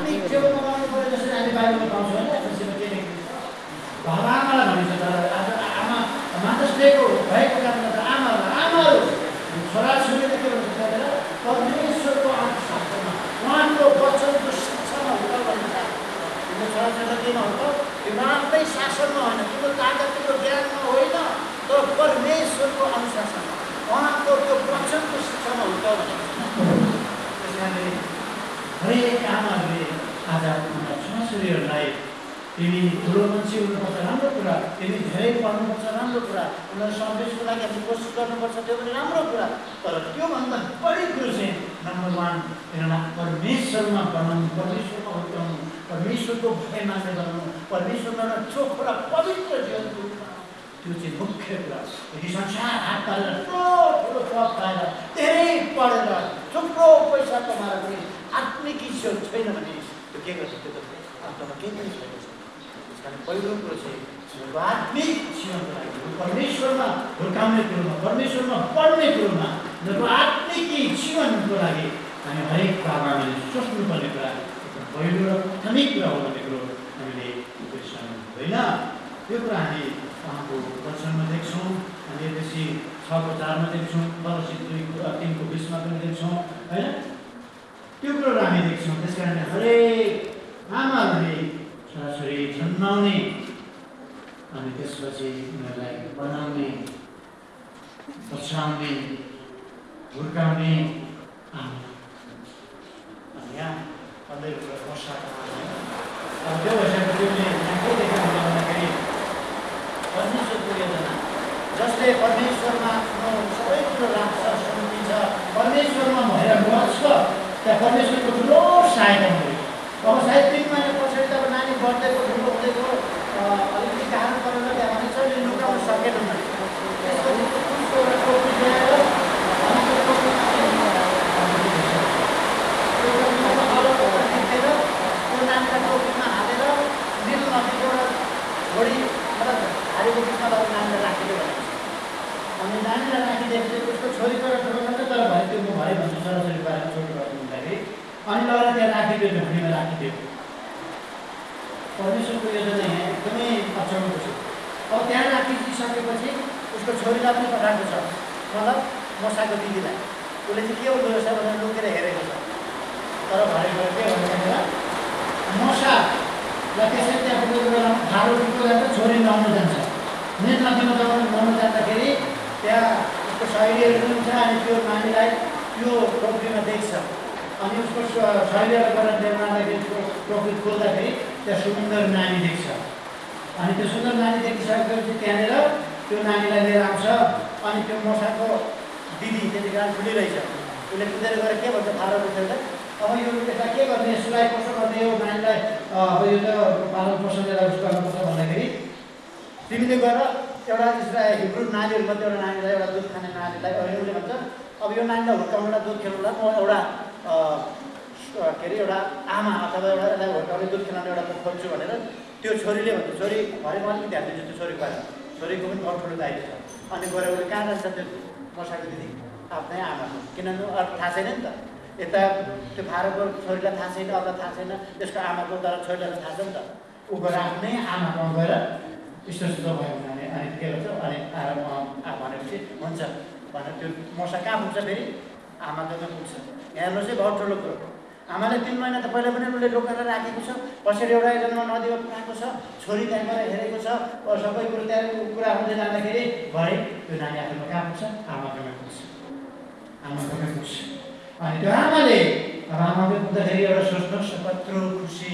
आत्मिक जीवन बनाउनु पर्यो जसरी हामी बाइबलमा पाउँछौँ होइन एफएसीमा के लेखेको छ बाबाआमालाई भनिन्छ तर आज आमा मादर्स डेको भएको कारणले गर्दा आमाहरू छोराछोरीले के भन्छ त्यहाँनिर परमेश्वरको शासनमा उहाँको वचनको शिक्षामा हुँदा भन्छ तिम्रो छोराछोरीलाई केमा हुन्छ तिम्रो आफ्नै शासनमा होइन तिम्रो ताकत तिम्रो ज्ञानमा होइन तर परमेश्वरको अनुशासनमा उहाँको त्यो वचनको शिक्षामा हुन्छ भनेको त्यस कारणले हरेक आमाहरूले आज आफ्ना छोराछोरीहरूलाई तिमी ठुलो मान्छे हुनुपर्छ राम्रो कुरा तिमी धेरै पढ्नुपर्छ राम्रो कुरा उनीहरू सन्देशको लागि हामी कोसिस गर्नुपर्छ त्यो पनि राम्रो कुरा तर त्योभन्दा बढी कुरो चाहिँ नम्बर 1 तिनीहरूलाई परमेश्वरमा बनाउनु परमेश्वरमा हुर्काउनु परमेश्वरको भय मान्ने बनाउनु परमेश्वरमा चोखो र पवित्र जीवन त्यो चाहिँ मुख्य कुरा यदि संसार हात पारेर ठुलो पद पाएर धेरै पढेर थुप्रो पैसा कमाएर पनि आत्मिक ईश्वर छैन भने त्यो के गर्छ त्यो त आफ्नोमा केही पनि छैन पहिलो कुरो चाहिँ आत्मिक जीवनको लागि परमेश्वरमा हुर्काउने कुरोमा परमेश्वरमा पढ्ने कुरोमा उनीहरूको आत्मिक जीवनको लागि हामी हरेक बाबाले सोच्नुपर्ने कुरा एकदम पहिलो र प्राथमिक कुरा हो भन्ने कुरो हामीले बिर्सनु होइन त्यो कुरा हामी उहाँको वचनमा देख्छौँ हामी त्यसपछि 6:4 देख्छौँ फलसित 2:3 पनि देख्छौँ होइन त्यो कुरोहरू हामी देख्छौँ त्यस कारणले हरेक आमाहरूले छोराछोरी जन्माउने अनि त्यसपछि उनीहरूलाई बनाउने बचाउने हुर्काउने आमा अनि यहाँ अन्य कुरा वर्षाको अब त्यो भइसकेपछि उसले यहाँ के देखाउनु भन्दाखेरि परमेश्वरको योजना जसले परमेश्वरमा आफ्नो सबै कुरो राख्छ सुनिन्छ परमेश्वरमा भएर बस्छ त्यहाँ परमेश्वरको ठुलो सहायता हुँदैन अब सायद 3 महिना पछाडि त नानी बढ्दैको ठुलो हुँदैको अलिकति गाह्रो परेर त्यहाँ मान्छे लुकाउन सकेनन् त्यो नानीलाई टोपीमा हालेर निल नदीको छोडी मतलब हारीको बिचमा लगेर नानीलाई राखिदियो भने अनि नानीलाई राखिदिएपछि उसको छोरीको र ठुलो मात्रै तर भयो त्यो म भरे भन्छु छोराछोरी पाएर छोरी गर्नु हुँदाखेरि अनि लगेर त्यहाँ राखिदियो ढुङ्गीमा राखिदियो परमेश्वरको योजना यहाँ एकदमै अचम्मको छ अब त्यहाँ राखिदिइसकेपछि उसको छोरीलाई पनि पठाएको छ मतलब मसाको दिदीलाई उसले चाहिँ के गर्दो रहेछ भनेर लुकेर हेरेको छ तर भरे गएर के भन्दाखेरि मसालाई त्यसरी त्यहाँ पुगेको बेलामा भारो पुग्नु जान्छ छोरी नुहाउनु जान्छ निल नदीमा नुहाउनु जाँदाखेरि त्यहाँ उसको शैलीहरू पनि हुन्छ अनि त्यो नानीलाई त्यो टोकरीमा देख्छ अनि उसको शैलीहरू गरेर देवनालाई टोकरी खोल्दाखेरि त्यहाँ सुन्दर नानी देख्छ अनि त्यो सुन्दर नानी देखिसकेपछि त्यहाँनिर त्यो नानीलाई लिएर आउँछ अनि त्यो मसाको दिदी त्यतिखेर खुलिरहेछ उसले कुदेर गएर के भन्छ भारो उठेर अब यो यसलाई के गर्ने यसलाई कसो गर्ने यो नानीलाई अब यो त पालन पोषण लिएर उस गर्नुपर्छ भन्दाखेरि तिमीले गएर एउटा इसरायल हिब्रू नानीहरूमध्ये एउटा नानीलाई एउटा दुध खाने नानीलाई उसले भन्छ अब यो नानीलाई हुर्काउनुलाई दुध खेल्नुलाई म एउटा के अरे एउटा आमा अथवा एउटा यसलाई हुर्काउने दुध खेलाउने एउटा म खोज्छु भनेर त्यो छोरीले भन्छ छोरी भरेमा अलिकति ध्यान दिन्छु त्यो छोरीको बारेमा छोरीको पनि ठुलो दायित्व छ अनि गएर उसले कहाँ जान्छ त्यो मसाको दिदी आफ्नै आमाको किनभने अरू थाहा छैन नि त यता त्यो भारोको छोरीलाई थाहा छैन अरूलाई थाहा छैन त्यसको आमाको तर छोरीलाई थाहा छ नि त ऊ गएर आफ्नै आमाको गएर यस्तो भयो भने अनि के गर्छ अनि आएर भनेपछि हुन्छ भनेर त्यो मसा कहाँ पुग्छ फेरि आमाकोमा पुग्छ हेर्नु चाहिँ बहुत ठुलो कुरो आमाले 3 महिना त पहिला पनि उसले रोकेर राखेको छ पछाडि एउटा जन्म नदीमा पुऱ्याएको छ छोरी त्यहाँ गएर हेरेको छ सबै कुरो त्यहाँ कुरा हुँदै जाँदाखेरि भरे त्यो नानी आफूमा कहाँ पुग्छ आमाकोमा पुग्छ अनि त्यो आमाले अब आमाको पुग्दाखेरि एउटा सोच्नुहोस् कत्रो खुसी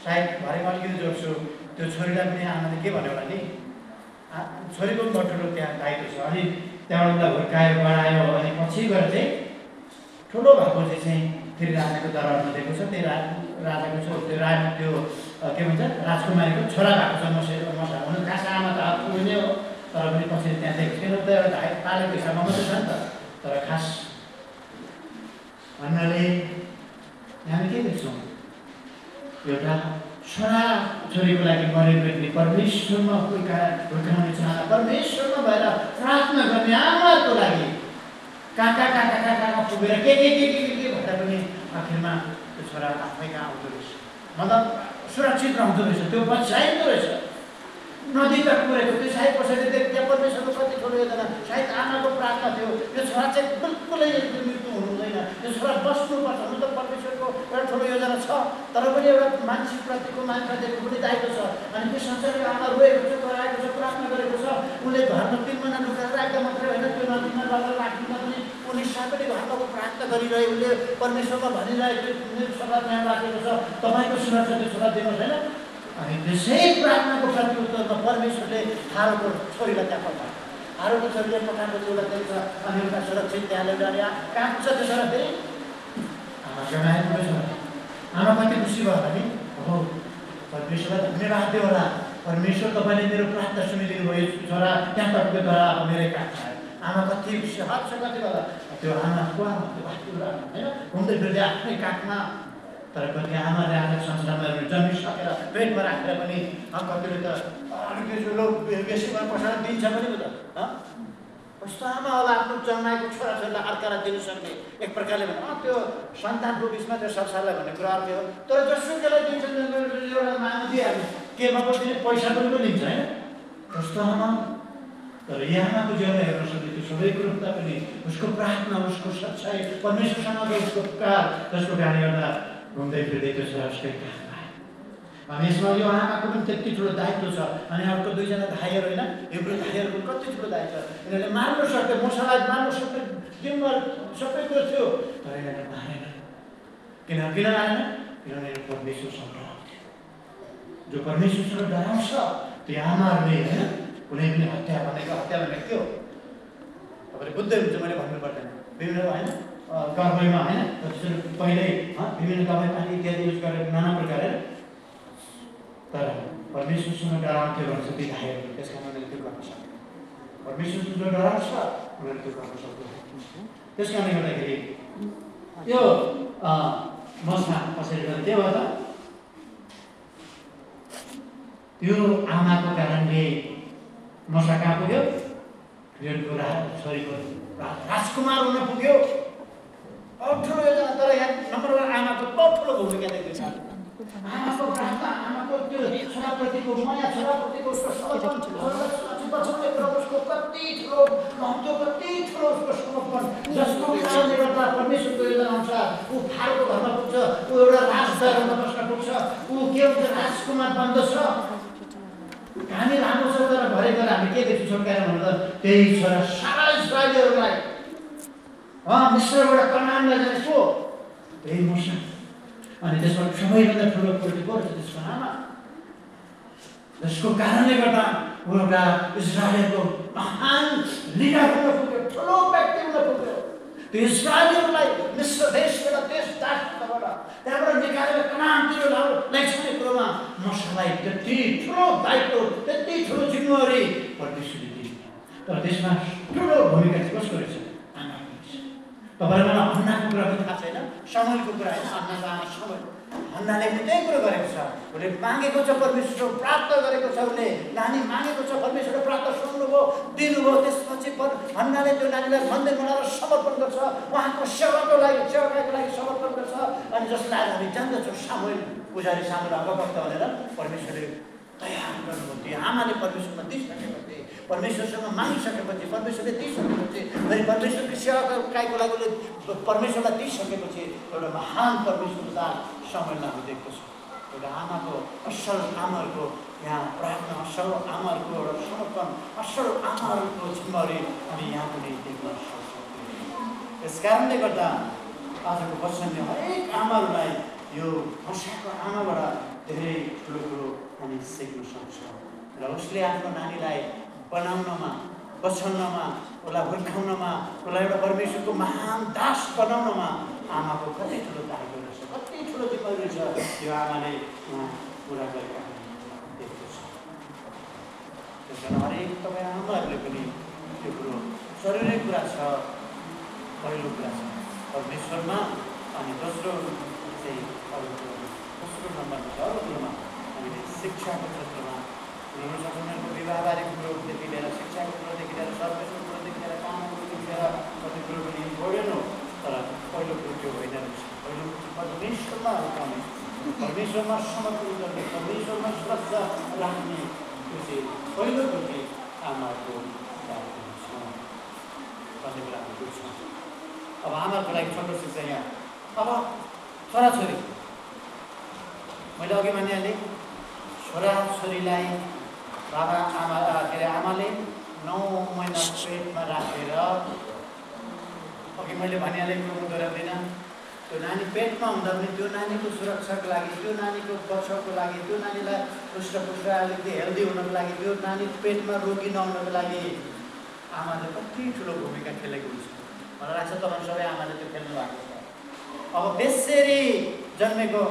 सायद भरे अलिकति जोड्छु त्यो छोरीलाई पनि आमाले के भन्यो होला नि छोरीको पनि ठुलो त्यहाँ दायित्व छ अनि त्यहाँबाट उसलाई हुर्कायो बढायो अनि पछि गएर चाहिँ ठुलो भएको चाहिँ फेरि राजाको दरबारमा दिएको छ त्यही राजाको त्यो त्यो के भन्छ राजकुमारीको छोरा भएको छ मसा हुनु खास आमा त आफू नै हो तर पनि पछि त्यहाँ दिएको छैन त एउटा पालेको हिसाबमा मात्रै छ नि त तर खास भन्नाले हामी के देख्छौँ एउटा छोरा छोरीको लागि मरेको व्यक्ति परमेश्वरमा हुर्काउने चाहना परमेश्वरमा भएर प्रार्थना गर्ने आमाको लागि कहाँ पुगेर के भन्दा पनि आखिरमा त्यो छोरा आफैका आउँदो रहेछ मतलब सुरक्षित रहँदो रहेछ त्यो बचाइँदो रहेछ नदी तक पुगेको त्यो सायद कसैले त्यहाँ परमेश्वरको कति ठुलो योजना सायद आमाको प्रार्थना थियो यो छोरा चाहिँ बिल्कुलै मृत्यु हुनु हुँदैन यो छोरा बस्नुपर्छ हुनु त परमेश्वरको एउटा ठुलो योजना छ तर पनि एउटा मान्छेप्रतिको मान्छेको पनि दायित्व छ अनि त्यो संसारको आमा रोएको छ कराएको छ प्रार्थना गरेको छ उसले घरमा 3 महिना लुकाएर राख्दा मात्रै होइन त्यो नदीमा लगेर राख्दा पनि उनी सबैले घरमा प्रार्थना गरिरहे उसले परमेश्वरमा भनिरहेको मेरो छोरा यहाँ राखेको छ तपाईँको सुरक्षा त्यो छोरा दिनुहोस् होइन अनि त्यसै प्रार्थनाको प्रत्युत्तरमा परमेश्वरले हारोको छोरीलाई त्यहाँ पठायो हारोको छोरीले पठाएको एउटा देख्छ अनि एउटा सुरक्षित त्यहाँ ल्याएर कहाँ पुग्छ त्यो छोरा फेरि आमासँग आइपुगेछ आमा कति खुसी भयो भने हो परमेश्वरलाई धन्यवाद दियो होला परमेश्वर तपाईँले मेरो प्रार्थना सुनिदिनु भयो छोरा त्यहाँ तपाईँको द्वारा अब मेरै काखमा आयो आमा कति खुसी हर्ष कति होला त्यो आमा होइन घुम्दै फिर्दै आफ्नै काखमा तर कति आमाले आएर संसारमा जन्मिसकेर पेटमा राखेर पनि कतिले त बेसीमा पठाएर दिन्छ पनि त कस्तो आमा होला आफ्नो जन्माएको छोराछोरीलाई अर्कालाई दिनु सक्ने एक प्रकारले भने त्यो सन्तानको बिचमा त्यो संसारलाई भन्ने कुरा अर्कै हो तर जसुकैलाई दिन्छ एउटा माग दिइहाल्नु केमा पनि पैसा पनि लिन्छ होइन कस्तो आमा तर यो आमाको जीवनमा हेर्न सक्ने त्यो सबै कुरो हुँदा पनि उसको प्रार्थना उसको सच्चाइ परमेश्वरसँगको उसको पुकार जसको कारण एउटा घुम्दै फिर्दै त्यो छोरा उसकै काखमा आयो अनि यसमा यो आमाको पनि त्यति ठुलो दायित्व छ अनि अर्को 2 जना भाइहरू होइन हिब्रू भाइहरूको कति ठुलो दायित्व यिनीहरूले मार्नु सक्यो मुसालाई मार्नु सक्यो दिनभर सबै कुरो थियो तर यिनीहरूले मारेन किन मारेन किनभने परमेश्वरसँग डराउँथ्यो जो परमेश्वरसँग डराउँछ त्यो आमाहरूले होइन कुनै पनि हत्या भनेको के हो तपाईँले बुझ्दै हुन्छ मैले भन्नु पर्दैन विभिन्न होइन गर्भमा होइन पहिल्यै विभिन्न दबाई पानी इत्यादि युज गरेर नाना प्रकार तर परमेश्वरसँग डराउँथ्यो भने चाहिँ ती भाइहरू त्यस कारण उनीहरूले त्यो गर्न सक्दैन परमेश्वरसँग जो डराउँछ उनीहरूले त्यो गर्न सक्दैन त्यस कारणले गर्दाखेरि यो मसमा कसरी गर्दा त्यो भयो त त्यो आमाको कारणले मसा कहाँ पुग्यो फिरौनको छोरीको राजकुमार हुन पुग्यो बहुत ठुलो योजना तर यहाँ नम्बर 1 आमाको बहुत ठुलो भूमिका देख्दैछ आमाको प्रार्थना आमाको त्यो छोराप्रतिको माया छोराप्रतिको उसको समर्पण उसको कति ठुलो महत्त्व कति ठुलो उसको समर्पण जसको कारणले गर्दा परमेश्वरको योजना अनुसार ऊ फारोको घरमा पुग्छ ऊ एउटा राजदरबारमा बस्न पुग्छ ऊ के हुन्छ राजकुमार बन्दछ हामी राम्रो छ तर भरे गएर हामी के देख्छौँ छोड्काएर भन्दा त्यही छोरा सारा इस्राएलीहरूलाई मिश्रबाट कनानलाई जानेको त्यही मोसा अनि त्यसमा सबैभन्दा ठुलो कुरो को रहेछ त्यसको आमा जसको कारणले गर्दा ऊ एउटा इस्राएलको महान लिडर हुन पुग्यो ठुलो व्यक्ति हुन पुग्यो त्यो इस्राएलीहरूलाई मिश्र देशबाट देश दासबाट त्यहाँबाट निकालेर कनानतिर लैजाने कुरोमा मोसालाई त्यति ठुलो दायित्व त्यति ठुलो जिम्मेवारी परमेश्वरले दियो तर त्यसमा ठुलो भूमिका चाहिँ कसको रहेछ तपाईँलाई मलाई हन्नाको कुरा पनि थाहा छैन समयको कुरा होइन हन्नाको आमा समय हन्नाले पनि त्यही कुरो गरेको छ उसले मागेको छ परमेश्वर प्राप्त गरेको छ उसले नानी मागेको छ परमेश्वर प्राप्त सुन्नुभयो दिनुभयो त्यसपछि हन्नाले त्यो नानीलाई मन्दिर बनाएर समर्पण गर्छ उहाँको सेवाको लागि समर्पण गर्छ अनि जसलाई हामी जान्दछौँ सामुएल पुजारी सामुएल अगमवक्ता भनेर परमेश्वरले तयार गर्नुभयो त्यो आमाले परमेश्वरमा दिइसकेपछि परमेश्वरसँग मागिसकेपछि परमेश्वरले दिइसकेपछि अनि परमेश्वरको सेवाको लागि परमेश्वरलाई दिइसकेपछि एउटा महान परमेश्वरको दान समयमा हामी देख्दछौँ एउटा आमाको असल आमाहरूको यहाँ प्रार्थना असल आमाहरूको एउटा समर्पण असल आमाहरूको जिम्मेवारी हामी यहाँ पनि देख्न सक्छौँ यस कारणले गर्दा आजको वचनले हरेक आमाहरूलाई यो मसाको आमाबाट धेरै ठुलो कुरो हामी सिक्न सक्छौँ र उसले आफ्नो नानीलाई बनाउनमा बचाउनमा उसलाई हुर्काउनमा उसलाई एउटा परमेश्वरको महान दास बनाउनमा आमाको कति ठुलो दायित्व रहेछ कति ठुलो जिम्मेवारी छ यो आमाले पुरा गरेका देख्दछ त्यस कारण हरेक तपाईँ आमाहरूले पनि त्यो कुरो जरुरी कुरा छ पहिलो कुरा छ परमेश्वरमा अनि दोस्रो चाहिँ दोस्रो नम्बरमा छ अरू कुरोमा हामीले शिक्षाको क्षेत्रमा उनीहरूको विवाहबारेको कुरोदेखि लिएर शिक्षाको कुरोदेखि लिएर सर्भिसको कुरोदेखि लिएर कामको कुरोदेखि लिएर कति कुरो पनि इम्पोर्टेन्ट हो तर पहिलो कुरो त्यो होइन रहेछ परमेश्वरमा हुर्काउने, परमेश्वरमा समर्पण गर्ने, परमेश्वरमा श्रद्धा राख्ने त्यो चाहिँ पहिलो कुरो चाहिँ आमाको दायित्व हुन्छ भन्ने कुरा हामी बुझ्छौँ। अब आमाको लागि छोटो शिक्षा यहाँ। अब छोराछोरी मैले अघि भनिहालेँ, छोराछोरीलाई बाबा आमा के अरे आमाले 9 महिना पेटमा राखेर, अघि मैले भनिहालेँ म दोहोऱ्याउँदिनँ, त्यो नानी पेटमा हुँदा पनि त्यो नानीको सुरक्षाको लागि, त्यो नानीको बचाउको लागि, त्यो नानीलाई पुष्ट अलिकति हेल्दी हुनको लागि, त्यो नानी पेटमा रोगी नहुनको लागि आमाले कति ठुलो भूमिका खेलेको हुन्छ। मलाई लाग्छ तपाईँ सबै आमाले त्यो खेल्नु भएको छ। अब बेसरी जन्मेको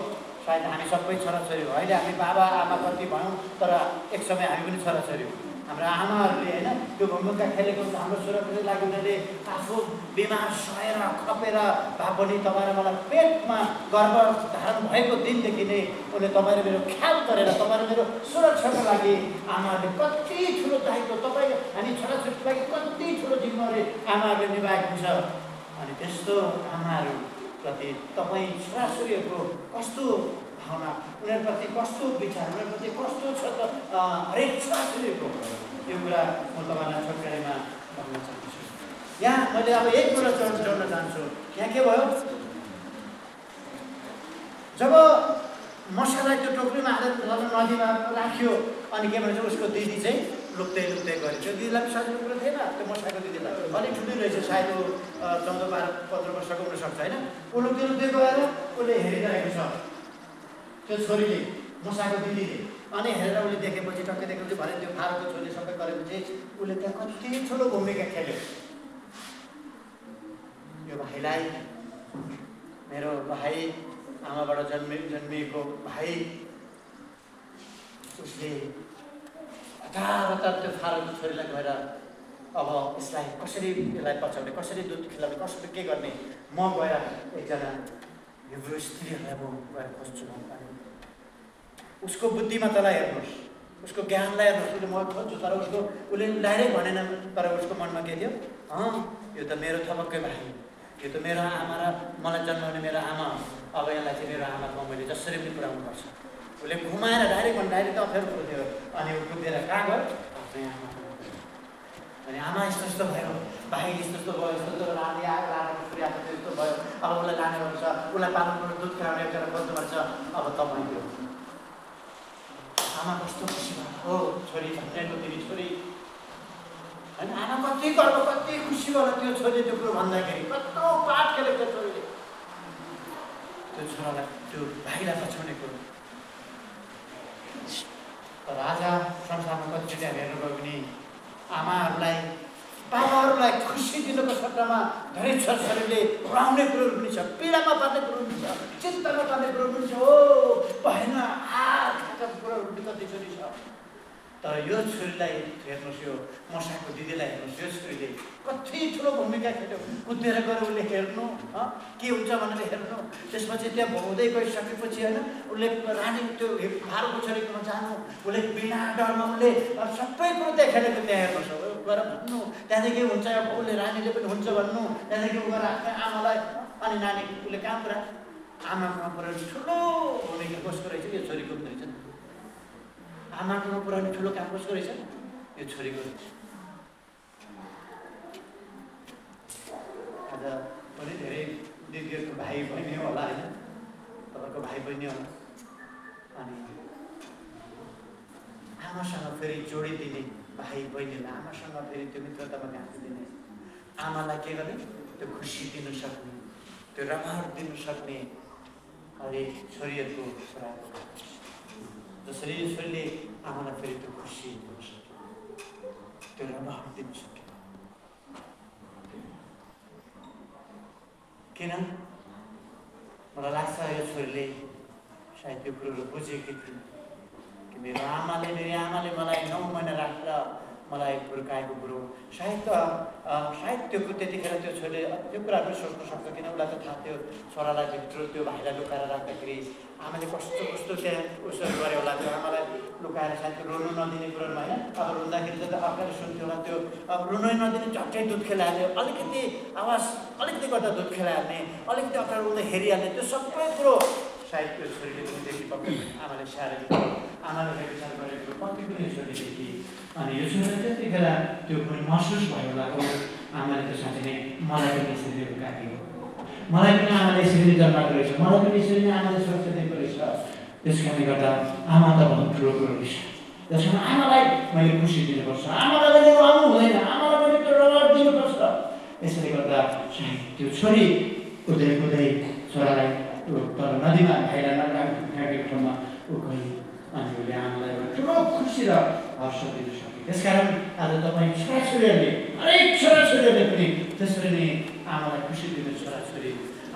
सायद हामी सबै छोराछोरी हो। अहिले हामी बाबा आमा कति भयौँ, तर एक समय हामी पनि छोराछोरी हो। हाम्रो आमाहरूले होइन त्यो भूमिका खेलेको हुन्छ हाम्रो सुरक्षाको लागि। उनीहरूले आफू बिमार सहेर खपेर भए पनि तपाईँ र मलाई पेटमा गर्भधारण भएको दिनदेखि नै उनले तपाईँ र मेरो ख्याल गरेर तपाईँ र मेरो सुरक्षाको लागि आमाहरूले कति ठुलो दायित्व, तपाईँ हामी छोराछोरीको लागि कति ठुलो जिम्मेवारी आमाहरूले निभाएको हुन्छ। अनि त्यस्तो आमाहरूप्रति तपाईँ छोराछोरीहरूको कस्तो भावना, उनीहरूप्रति कस्तो विचार, उनीहरूप्रति कस्तो छ त हरेक छोराछोरीको, यो कुरा म तपाईँलाई छोटकरीमा भन्न चाहन्छु। यहाँ मैले अब एक कुरा जोड्न चाहन्छु। यहाँ के भयो, जब मसालाई त्यो टोकरीमा हालेर नदीमा राख्यो अनि के भन्छ उसको दिदी चाहिँ लुक्दै गऱ्यो। त्यो दिदीलाई पनि सजिलो कुरो थिएन, त्यो मसाको दिदीलाई अलिक ठुलै रहेछ, सायद 14-15 वर्षको हुनसक्छ होइन। ऊ लुक्दै गएर उसले हेरिरहेको छ त्यो छोरीले, मसाको दिदीले। अनि हेरेर उसले देखेपछि टक्कै देखेपछि भने त्यो फारोको छोरीले सबै गरेपछि उसले त्यहाँ कति ठुलो भूमिका खेल्यो। यो भाइलाई, मेरो भाइ, आमाबाट जन्मिएको भाइ, उसले हतार त्यो फारोको छोरीलाई गएर अब यसलाई कसरी यसलाई बचाउने, कसरी दुध खिलाउने, कसरी के गर्ने, म गएर एकजना हिब्रू स्त्रीहरूलाई म गएर खोज्छु। उसको बुद्धिमत्तालाई हेर्नुहोस्, उसको ज्ञानलाई हेर्नुहोस्। उसले म खोज्छु, तर उसले डाइरेक्ट भनेन, तर उसको मनमा के थियो, यो त मेरो थपक्कै भाइ, यो त मेरो आमा र मलाई जन्माउने मेरो आमा, अब यसलाई चाहिँ मेरो आमाको मैले जसरी पनि पुऱ्याउनुपर्छ। उसले घुमाएर डाइरेक्ट त अप्ठ्यारो खोज्यो। अनि ऊ कुदेर कहाँ गयो, आफ्नै आमा। अनि आमा यस्तो भयो, भाइ यस्तो भयो, यस्तो रानी आएर लानेको पुरी आएको त्यस्तो भयो, अब उसलाई लाने पर्छ, उसलाई पाल्नु दुध खुवाउने एकजना खोज्नुपर्छ। अब तपाईँको आमा कस्तो खुसी भयो, हो छोरी झन्डैको दिदी छोरी होइन। आमा कति गर्व, कति खुसी भयो त्यो छोरीले त्यो कुरो भन्दाखेरि। कत्रो पाठ खेलेको त्यो छोरीले, त्यो छोरालाई, त्यो भाइलाई बचाउने कुरो। तर आज संसारमा कतिचोटि हामी हेर्नुभयो भने आमाहरूलाई, बाबाहरूलाई खुसी दिनुको सट्टामा धेरै छोराछोरीले रुवाउने कुरोहरू पनि छ, पीडामा पार्ने कुरोहरू पनि छ, चिन्तामा पार्ने कुरोहरू पनि छ, हो भएन हातका कुरोहरू पनि कतिचोटि छ। तर यो छोरीलाई हेर्नुहोस्, यो मसाको दिदीलाई हेर्नुहोस्, यो छोरीले कति ठुलो भूमिका खेल्यो। कुदेर गएर उसले हेर्नु के हुन्छ भनेर हेर्नु, त्यसपछि त्यहाँ हुँदै गइसकेपछि होइन उसले रानी त्यो फारोको छोरीकोमा जानु, उसले बिना डरमा उसले सबै कुरो त्यहाँ खेलेको त्यहाँ हेर्नुहोस्, गएर भन्नु, त्यहाँदेखि हुन्छ उसले रानीले पनि हुन्छ भन्नु, त्यहाँदेखि उ गएर आफ्नै आमालाई अनि नानी उसले कहाँ पुरा आमाकोमा पुऱ्याउने ठुलो भूमिका कसको रहेछ, यो छोरीको पनि रहेछ। आमाकोमा पुऱ्याउने ठुलो काम कसको रहेछ, यो छोरीको रहेछ। आज पनि धेरै दिदीहरूको भाइ बहिनी होला होइन, तपाईँको भाइ बहिनी होला। अनि आमासँग फेरि जोडिदिने भाइ बहिनीलाई, आमासँग फेरि त्यो मित्रतामा गाँसिदिने, आमालाई के गर्ने, त्यो खुसी दिनु सक्ने, त्यो रमाइलो दिनु सक्ने हरेक छोरीहरूको कुरा। जसरी छोरीले आमालाई फेरि त्यो खुसी दिनु सक्यो, त्यो रमाइलो दिनु सक्यो। किन मलाई लाग्छ यो छोरीले सायद त्यो कुरोहरू बुझेकी थिइन् कि मेरो आमाले मलाई 9 महिना राखेर मलाई हुर्काएको कुरो सायद त्यो त्यतिखेर त्यो छोरीले त्यो कुरा पनि सोच्न सक्छ किन उसलाई त थाहा थियो छोरालाई भित्र त्यो भाइलाई लुकाएर राख्दाखेरि आमाले कस्तो कस्तो त्यहाँ उसो गऱ्यो होला त्यो आमालाई लुकाएर सायद रोनु नदिने कुरोमा होइन अब रुँदाखेरि त अर्काले सुन्थ्यो होला त्यो अब रुनै नदिने झट्टै दुध खेलाइहाल्ने अलिकति आवाज अलिकति गर्दा दुध खेलाइहाल्ने अलिकति अगाडि उसले हेरिहाल्ने त्यो सबै कुरो सायद त्यो छोरीले पनि देखि पक्कै आमाले स्याहारेको आमाले विचार गरेको पक्कै पनि छोरी देखि अनि यो छोरी त्यतिखेर त्यो पनि महसुस भयो होला आमाले त साँच्चै नै मलाई पनि यसरी काटेको मलाई पनि आमाले यसरी जन्माएको रहेछ मलाई पनि यसरी नै आमाले सुरक्षा दिएको रहेछ त्यस कारणले गर्दा आमा त बहुत ठुलो कुरो रहेछ त्यस कारण आमालाई मैले खुसी दिनुपर्छ आमालाई पनि रुवाउनु हुँदैन आमालाई पनि त्यो रगत दिनुपर्छ यसले गर्दा त्यो छोरी कुदै कुदै छोरालाई तर नदीमा भाइलाई नराखेको ठाउँमा ऊ गई अनि उसले आमालाई ठुलो खुसी र हर्ष दिन सक्यो त्यसकारण आज तपाईँ छोराछोरीहरूले हरेक छोराछोरीहरूले पनि त्यसरी नै आमालाई खुसी दिने छोराछोरी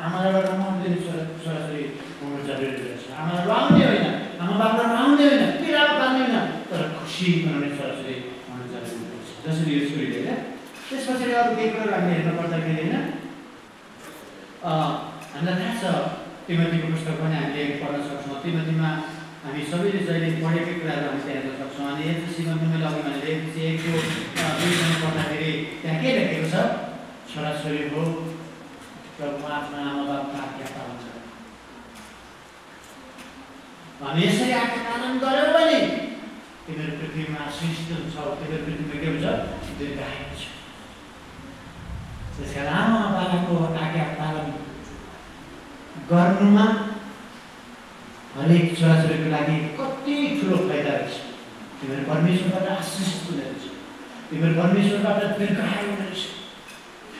आमालाई रमाउनु दिने छोराछोरी हुनु जरुरी रहेछ आमालाई रुवाउने होइन आमा बाबुलाई रुवाउने होइन पीडा पार्ने होइन तर खुसी बनाउने छोराछोरी हुनु जरुरी रहेछ जसरी यो छोरीले होइन त्यस पछाडि अरू केही कुरो हामी हेर्नु पर्दाखेरि होइन हामीलाई थाहा छ तिमोथीको पुस्तक पनि हामीले पढ्न सक्छौँ तिमोथीमा हामी सबैले जहिले पढेकै कुराहरू हामी हेर्न सक्छौँ अनि एफएसीमा मैले अघि भनेर एफएसी 1को 2मा पढ्दाखेरि त्यहाँ के लेखेको छ छोराछोरी हो प्रभु आफ्नो आमा बाबुको आज्ञा पालन गर अनि यसरी आज्ञा पालन गर्यो भने तिमीहरू पृथ्वीमा आशिषित हुन्छौ तिमीहरू पृथ्वीमा के हुन्छ दीर्घायु हुन्छ त्यसकारण आमा बाबाको आज्ञा पालन गर्नुमा हरेक छोराछोरीको लागि कति ठुलो फाइदा रहेछ तिमीहरू परमेश्वरबाट आशिषित हुने रहेछ तिमीहरू परमेश्वरबाट दीर्घायु हुने रहेछ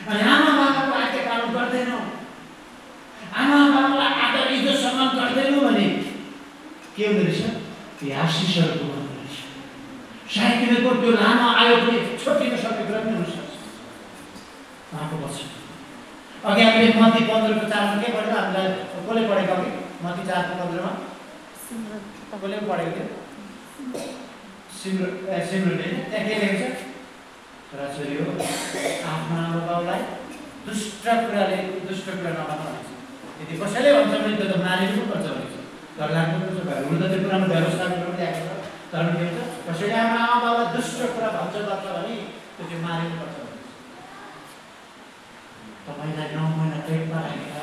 अनि आमा बाबाको आज्ञा पालन गर्दैनौ आमा बाबालाई आदर इज्जत सम्मान गर्दैनौ भने के हुने रहेछ ती आशिषहरू पुग्नु रहेछ सायद तिमीहरूको त्यो लामो आयो पनि छोटिन सकेको कुरा पनि हुनसक्छ उहाँको वचन अघि हामीले मत्ती 15 को 4 मा के पढ्यो हामीलाई कसले पढेको अघि मत्ती 4 को 15 मा कसले पढेको थियो सिमरनले त्यहाँ के लेखेको छ छोराछोरी हो आफ्नो आमा बाउलाई दुष्ट कुरा नभन्नु भन्छ यदि कसैले भन्छ भने त्यो त मारिनु पर्छ भन्छ डर लाग्नु पर्छ हुनु त त्यो कुरामा व्यवस्था गर्नु ल्याएको छ तर के भन्छ कसैले आफ्नो आमा बाउलाई दुष्ट कुरा भन्छ भने त्यो मारिनु पर्छ तपाईलाई 9 महिना पेटमा राखेर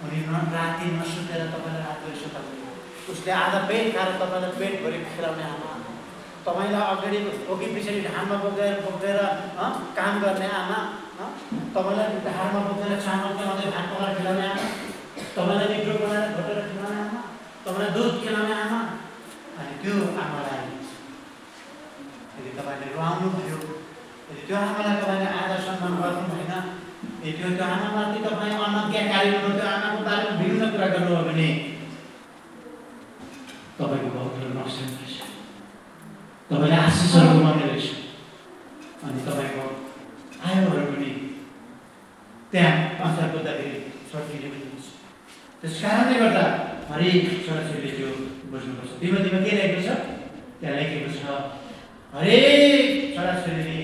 अनि राति नसुतेर तपाईलाई रातभरि सुताउने उसले आधा पेट खाएर तपाईलाई पेटभरि खुवाउने आमा तपाईलाई अगाडि ओकी पछाडि ढाडमा बोकेर काम गर्ने आमा तपाईलाई ढाडमा बोकेर चामल बनाउँदै भात पकाएर खुवाउने आमा तपाईलाई मिठो बनाएर घोटेर खुवाउने आमा तपाईलाई दुध खुवाउने आमा अनि त्यो आमालाई यदि तपाईले रुवाउनु भयो यदि त्यो आमालाई तपाईले आदर सम्मान गर्नु भएन त्यो आमामाथि तपाईँ अनज्ञाकारी हुनु त्यो आमाको बारेमा विभिन्न कुरा गर्नु हो भने तपाईँको बहुत ठुलो नोक्सान रहेछ तपाईँले आशिषहरू गुमाउने रहेछ अनि तपाईँको आयोहरू पनि त्यहाँ अंशर बुझ्दाखेरि सकिने पनि हुन्छ त्यस कारणले गर्दा हरेक छोराछोरीले त्यो बुझ्नुपर्छ तिमीमा के लेखेको छ त्यहाँ लेखेको छ हरेक छोराछोरीले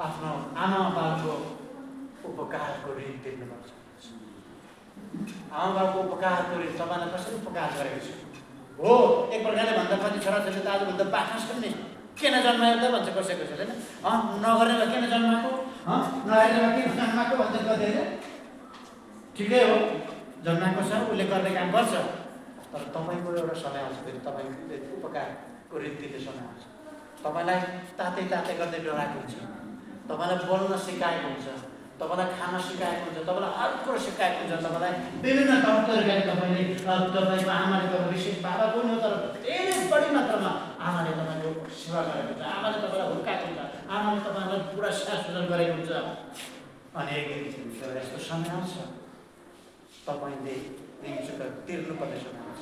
आफ्नो आमा बाबुको उपकारको ऋण तिर्नुपर्छ आमा बाबुको उपकारको ऋण तपाईँलाई कसरी उपकार गरेको छ हो एक प्रकारले भन्दा पनि छोराछोरीले त आजभन्दा बाख्रा छन् नि किन जन्मायो त भन्छ कसैको छ होइन नगरेर किन जन्माएको नहेरेर किन जन्माएको भन्छ गर्दैन ठिकै हो जन्माएको छ उसले गर्ने काम गर्छ तर तपाईँको एउटा समय आउँछ फेरि तपाईँले उपकारको ऋण तिर्ने समय आउँछ तपाईँलाई तातै गर्दै डराएको हुन्छ तपाईँलाई बोल्न सिकाएको हुन्छ तपाईँलाई खान सिकाएको हुन्छ तपाईँलाई हर कुरो सिकाएको हुन्छ तपाईँलाई विभिन्न तरिकाले तपाईँको आमाले तपाईँ विशेष बाबा पनि हो तर धेरै बढी मात्रामा आमाले तपाईँको सेवा गरेको हुन्छ आमाले तपाईँलाई हुर्काएको हुन्छ आमाले तपाईँलाई पुरा सासुजन गरेको हुन्छ अनि एक यस्तो समय आउँछ तपाईँले ऋण तिर्नुपर्ने समय आउँछ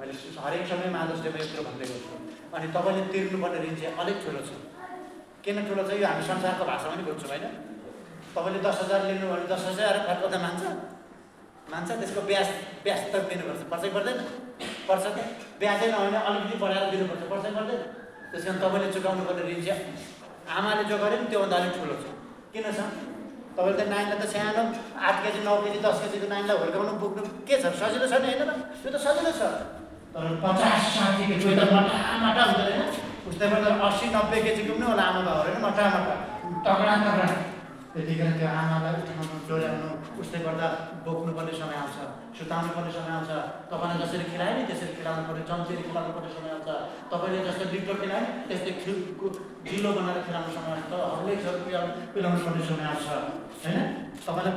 मैले हरेक समय माधव देव यत्रो भन्दै गर्छु अनि तपाईँले तिर्नुपर्ने ऋण चाहिँ अलिक ठुलो छ किन ठुलो छ यो हामी संसारको भाषामा पनि बुझ्छौँ होइन तपाईँले 10,000 लिनु भने 10,000 फर्काउँदा मान्छ त्यसको ब्याज त दिनुपर्छ पर्छ पर्दैन पर्छ त ब्याजै नभने अलिकति बढाएर दिनुपर्छ पर्छ पर्दैन त्यस कारण तपाईँले चुकाउनु पर्ने ऋण चाहिँ आमाले जो गर्यो नि त्योभन्दा अलिक ठुलो छ। किन छ? तपाईँले त नानीलाई त सानो 8 केजी 9 केजी 10 केजीको नानीलाई हुर्काउनु पुग्नु के छ? सजिलो छ नि होइन र? त्यो त सजिलो छ। तर 50-60 केजी कोही त मटामटा हुँदैन होइन, उसले पनि 80-90 केजी पुग्नु होला आमा बाउहरू होइन, मटामटा तगडा तगडा। त्यतिखेर त्यो आमालाई उठाउनु डोर्याउनु उसले गर्दा बोक्नुपर्ने समय आउँछ, सुताउनु पर्ने समय आउँछ। तपाईँलाई जसरी खिलायो नि त्यसरी खिलाउनु पर्ने, चम्चेरी खिलाउनु पर्ने समय आउँछ। तपाईँले जस्तो लिटो खिलायो नि त्यस्तै गिलो बनाएर खिलाउनु समय आउँछ, हर्लिक्सहरू पिलाउनु पर्ने समय आउँछ होइन। तपाईँलाई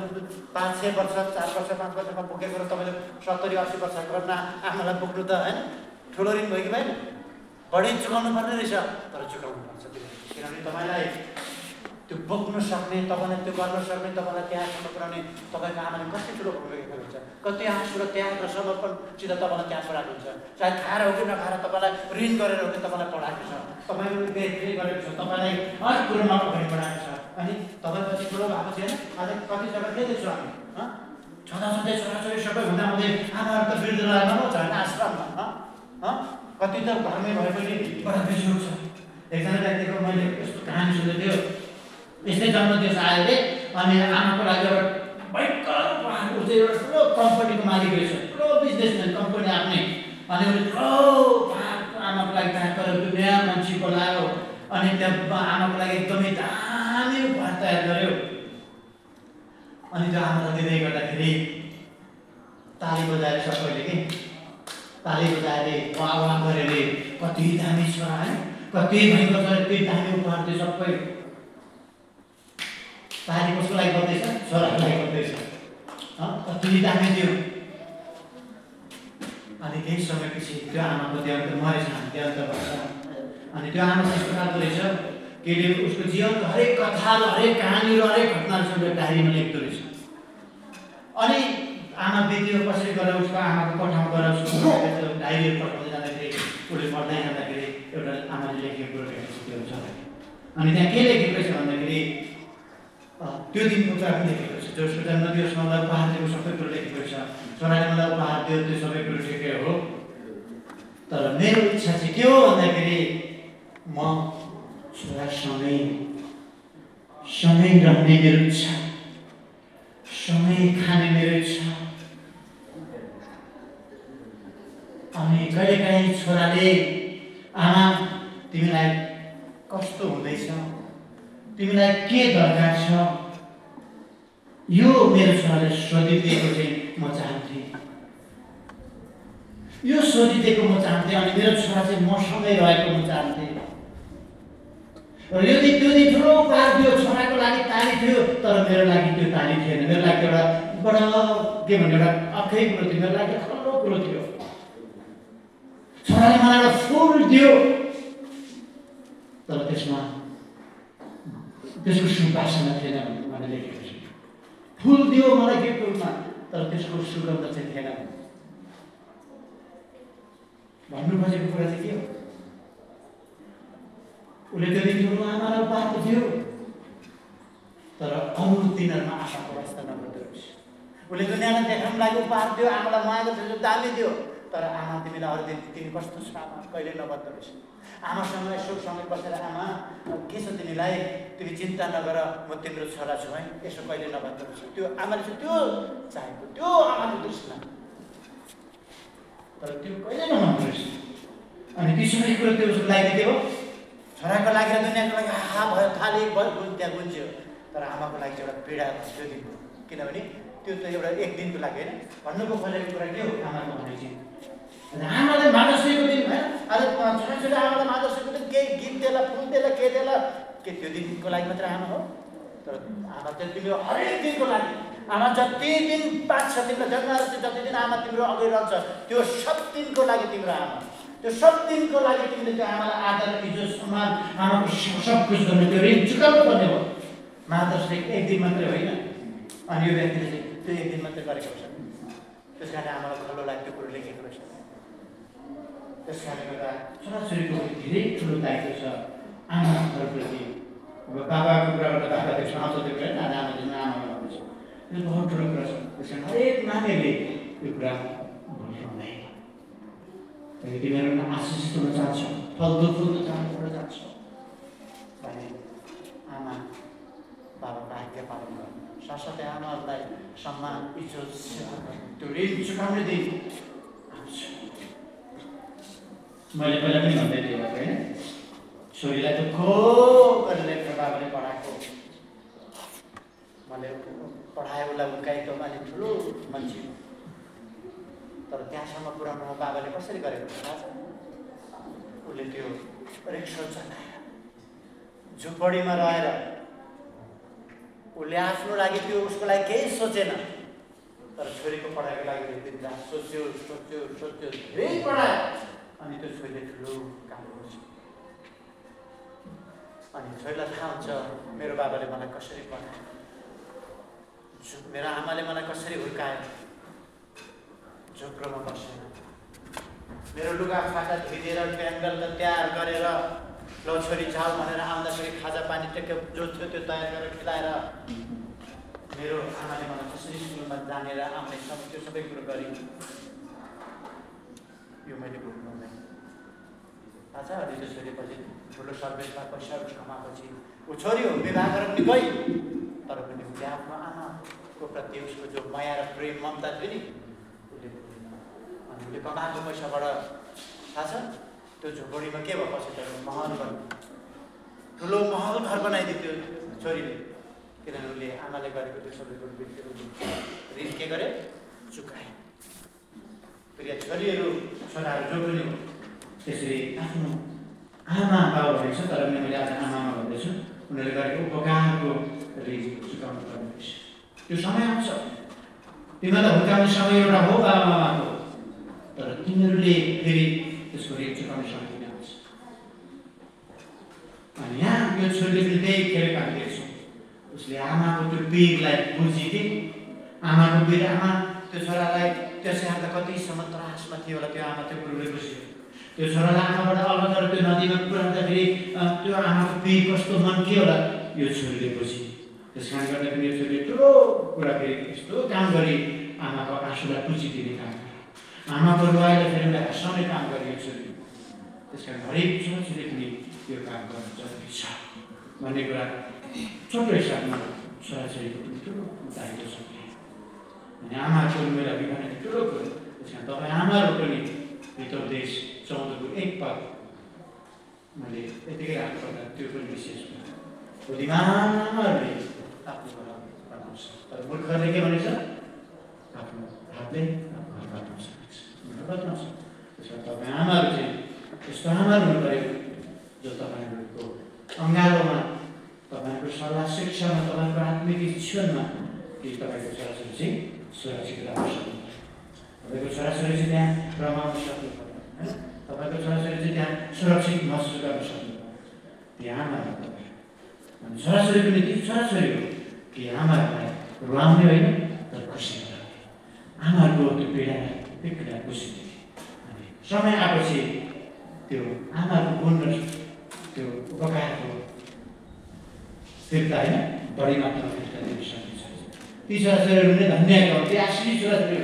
5-6 वर्ष 4 वर्ष 5 वर्षमा बोकेको र तपाईँले 70-80 वर्ष गर्न आमालाई बोक्नु त होइन ठुलो ऋण भयो कि भएन? बढी चुकाउनु पर्ने रहेछ, तर चुकाउनु पर्छ किनभने तपाईँलाई त्यो बोक्नु सक्ने, तपाईँलाई त्यो गर्न सक्ने, तपाईँलाई त्यहाँसम्म पुऱ्याउने तपाईँको आमाले कति ठुलो भूमिका खेलेको छ, कति आँसु र त्याग र समर्पणसित तपाईँलाई त्यहाँ पढाएको हुन्छ। चाहे खाएर हो कि नखाएर तपाईँलाई ऋण गरेर हो कि तपाईँलाई पढाएको छ, तपाईँको बेचबिखन गरेको छ, तपाईँलाई हर कुरोमा अगाडि बढाएको छ। अनि तपाईँ पछि ठुलो भएको छैन, आज कति जग्गा के देख्छौँ हामी छँदाछँदै छोराछोरी सबै हुँदा हुँदै आमाहरू त वृद्ध लाग्नु छ होइन आश्रममा, कति त घरमै भए पनि बडा बेसुख छ। एकजना व्यक्तिको मैले यस्तो कहानी सुनेको थियो, यस्तै जन्मदिवस आयो अरे अनि आमाको लागि एउटा भयङ्कर उसले एउटा ठुलो कम्पनीको मालिक रहेछ, ठुलो बिजनेसम्यान कम्पनी आफ्नै। अनि उसले ठुलो आमाको लागि तयार गरेर दुनियाँ मान्छे बोलायो अनि त्यहाँ आमाको लागि एकदमै दामी उपहार तयार गर्यो। अनि त्यो आमालाई दिँदै गर्दाखेरि ताली बजाएर सबैले कि ताली बजाएर वाह वाह गरेर कति दामी छोरा है, कति भयङ्कर छ, यति दामी उपहार दियो सबै। ताली कसको लागि गर्दैछ? छोराको लागि गर्दैछ, कति दामी दियो। अनि केही समयपछि त्यो आमाको देहान्त मरेछ, देहान्त भएछ। अनि त्यो आमा यस्तो खालको रहेछ कि उसको जीवनको हरेक कथा हरेक कहानी र हरेक घटनाहरू डायरीमा लेख्दो रहेछ। अनि आमा बित्यो कसरी गरेर उसको आमाको कोठामा गएर उसको डायरीहरू पठाउँदै जाँदाखेरि उसले पढ्दै जाँदाखेरि एउटा आमाले लेखेको कुरो भेटेको छ। अनि त्यहाँ के लेखेको रहेछ भन्दाखेरि त्यो दिनको कुरा पनि लेखेको छ, जसको जन्मदिवसमा मलाई उपहार दिएको सबै कुरो लेखेको छ, छोराले मलाई उपहार दियो त्यो सबै कुरो ठिकै हो। तर मेरो इच्छा चाहिँ के हो भन्दाखेरि म छोरासँगै रहने मेरो इच्छा, सँगै खाने मेरो इच्छा। अनि कहिलेकाहीँ छोराले आमा तिमीलाई कस्तो हुँदैछ, तिमीलाई के दरकार छ, यो मेरो छोराले सोधिदिएको चाहिँ म चाहन्थेँ, यो सोधिदिएको म चाहन्थेँ। अनि मेरो छोरा चाहिँ मसँगै रहेको म चाहन्थेँ। र यदि त्यो दिन ठुलो उपहार दियो, छोराको लागि ताली थियो, तर मेरो लागि त्यो ताली थिएन। मेरो लागि एउटा बडा के भन्ने एउटा अखै कुरो थियो, मेरो लागि खल्लो कुरो थियो। छोराले मलाई एउटा फुल दियो, तर त्यसमा त्यसको सुवासना थिएन भनेर लेखेको छ। फुल दियो मलाई गिफ्ट रूपमा, तर त्यसको सुगन्ध चाहिँ थिएन। भन्नु खोजेको कुरा चाहिँ के हो? उसले त्यो दिन ठुलो आमालाई उपहार दियो, तर अरू दिनहरूमा आशाको वास्ता नगर्दो रहेछ। उसले दुनियाँलाई देखाउनु लागि उपहार दियो, आमालाई मागेको थियो, दामी दियो, तर आमा तिमीलाई अरू दिन तिमी कस्तो छ आमा कहिले नबद्दो रहेछ। आमासँग यसो सँगै बसेर आमा के छ तिमीलाई, तिमी चिन्ता नगर, म तिम्रो छोरा छु है, यसो कहिले नबद्दो रहेछ। त्यो आमाले चाहिँ त्यो चाहेको, त्यो आमाको तृष्णा, तर त्यो कहिले नमान्दो रहेछ। अनि ती सबै कुरो त्यो उसको लागि के हो? छोराको लागि र दुनियाँको लागि भयो, खाली त्यहाँ गुन्ज्यो, तर आमाको लागि चाहिँ एउटा पीडा भयो त्यो दिनको। किनभने त्यो त एउटा एक दिनको लागि होइन, भन्नुको खोजेको कुरा के हो? आमाको भने चाहिँ आमालाई मादर्शको दिन होइन, आज छोराछोरी आमालाई मादर्शको दिन केही गीत देला, फुल देला, के देला, के त्यो दिनको लागि मात्र आमा हो? तर आमा चाहिँ तिम्रो हरेक दिनको लागि, आमा जति दिन 5-6 दिनमा जन्माएर जति दिन आमा तिम्रो अगाडि रहन्छ, त्यो सब दिनको लागि तिम्रो आमा, त्यो सब दिनको लागि तिमीले त्यो आमालाई आदर इज्जत सम्मान आमाको सब कुछ गर्ने त्यो ऋण चुकाउनु पर्ने हो। मादर्श एक दिन मात्रै होइन। अनि यो व्यक्तिले चाहिँ त्यो एक दिन मात्रै गरेको छ, त्यस कारण आमालाई खल्लो लाग्यो त्यो कुरो लेखेको रहेछ। त्यस कारणले गर्दा छोराछोरीको धेरै ठुलो दायित्व छ आमाहरूप्रति। अब बाबाको कुरा गर्दा बाबा त्यसमा आउँछ त्यो कुरा, आमाले आमा भन्नुहुन्छ, यो बहुत ठुलो कुरा छ। त्यस कारण हरेक नानीहरूले यो कुरा भुल्नुहुँदैन। तिमीहरू आशिषित हुन चाहन्छौ, फल्दो फुल्दो चाडपर्व जान्छ भने आमा बाबाको आज्ञा पालन गर्नु, साथसाथै आमाहरूलाई सम्मान इज्जत सेवा गर्नु, त्यो ऋण चुकाउने दिन आउँछ। मैले पहिला पनि भन्दै थिएँ होइन, छोरीलाई त खो गरेर बाबाले पढाएको, मैले पढाएँ उसलाई हुर्काएँ त अलिक ठुलो मान्छे, तर त्यहाँसम्म पुऱ्याउनु बाबाले कसरी गरेको थाहा छ? उसले त्यो रिक्सा चलाएर झुपडीमा रहेर उसले आफ्नो लागि त्यो उसको लागि केही सोचेन, तर छोरीको पढाइको लागि दिनरात सोच्यो सोच्यो सोच्यो, धेरै पढायो, अनि त्यो छोरीले ठुलो काम गर्छ। अनि छोरीलाई थाहा हुन्छ मेरो बाबाले मलाई कसरी पढायो, मेरो आमाले मलाई कसरी हुर्कायो, झोक्रोमा बसेन, मेरो लुगा फाटा धोइदिएर बेङ्गल त तयार गरेर ल छोरी जाऊ भनेर आउँदाखेरि खाजा पानी टेक्के जो थियो त्यो तयार गरेर खिलाएर मेरो आमाले मलाई कसरी स्कुलमा जानेर आउने त्यो सबै कुरो गरेँ। यो मैले भुल्नु हुँदैन थाहा छ। अनि त्यो छोरीपछि ठुलो सर्भिसमा पैसाहरू कमाएपछि ऊ छोरी हो, विवाह गरेर पनि गई, तर पनि उसले आफ्नो आमाको प्रति उसको जो माया र प्रेम ममता थियो नि उसले भुल्दैन। अनि उसले कमाएको पैसाबाट थाहा छ त्यो झोपडीमा के भएपछि त महल बन्यो, ठुलो महल घर बनाइदियो त्यो छोरीले, किनभने उसले आमाले गरेको त्यो सबै कुरो ऋण के गरे चुकाए। प्रिय छोरीहरू छोराहरू जो पनि हो त्यसरी आफ्नो आमा बाबा भनेको छ, तर पनि मैले आज आमामा भन्दैछु, उनीहरूले गरेको उपकारको ऋण चुकाउनु पर्ने रहेछ। त्यो समय आउँछ, तिमीलाई हुर्काउने समय एउटा हो बाबाआमाको, तर तिमीहरूले फेरि त्यसको ऋण चुकाउने समय पनि आउँछ। अनि यहाँ यो छोरीले पनि त्यही खेल काटिदिएछ, उसले आमाको त्यो पीरलाई बुझी कि आमाको पीर, आमा त्यो छोरालाई त्यसै त कतिसम्म त्रासमा थियो होला त्यो आमा, त्यो कुरोले बुझ्यो। त्यो छोरालाई आमाबाट अलग गरेर त्यो नदीमा पुऱ्याउँदाखेरि त्यो आमाको पीर कस्तो मन के होला यो छोरीले बुझी। त्यस कारणले गर्दाखेरि यो छोरीले ठुलो कुरा फेरि यस्तो काम गरी आमाको आँसुलाई पुछिदिने काम गरे, आमाको रुवाईलाई फेरि उसलाई हँसाउने काम गरे यो छोरीले। त्यस कारण हरेक छोरीले पनि यो काम गर्नु जरुरी छ भन्ने कुरा छोटो हिसाबमा छोराछोरीको पनि ठुलो दायित्व छ। अनि आमाको मेरो अभिमान ठुलो कुरो। त्यस कारण तपाईँ आमाहरू पनि हितोपदेश 14को 1 पद मैले यतिकै राख्नुपर्दा त्यो पनि विशेष कुरा। बुद्धिमान आमाहरूले आफ्नो घर बनाउँछ, तर मूर्खहरूले के भनेछ? आफ्नो हातले घर बनाउन सक्छ, बताउँछ। त्यसो भए तपाईँ आमाहरू चाहिँ यस्तो आमाहरू हुनु पऱ्यो जो तपाईँहरूको अँगालोमा, तपाईँको सल्लाह शिक्षामा, तपाईँको आत्मिक जीवनमा कि तपाईँको छोराछोरी चाहिँ सुरक्षित राख्न सक्नु पर्यो, तपाईँको छोराछोरी चाहिँ त्यहाँ रमाउन सक्नु पर्यो, होइन? तपाईँको छोराछोरी चाहिँ त्यहाँ सुरक्षित महसुस गर्न सक्नु पर्यो। ती आमाहरू तपाईँ अनि छोराछोरी पनि ती छोराछोरी हो कि आमाहरूलाई रुवाउने होइन तर खुसी गराउने, आमाहरूको त्यो पीडा बुझिदिने। अनि समय आएपछि त्यो आमाको गुण र त्यो उपकारको फिर्ता होइन बढी मात्रामा फिर्ता दिन सकिन्छ। ती छोराछोरीहरू नै धन्य हो, ती आश्री छोराछोरी,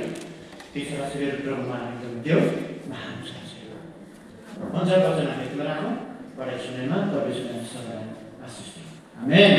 ती छोराछोरीहरू प्रभुमा एकदम देव महान छोराछोरी हुन्छ। वचन हामी तिमीलाई राखौँ, पढाइ सुनेमा तपाईँ सुनेर सदा आशिष दिनु। आमेन।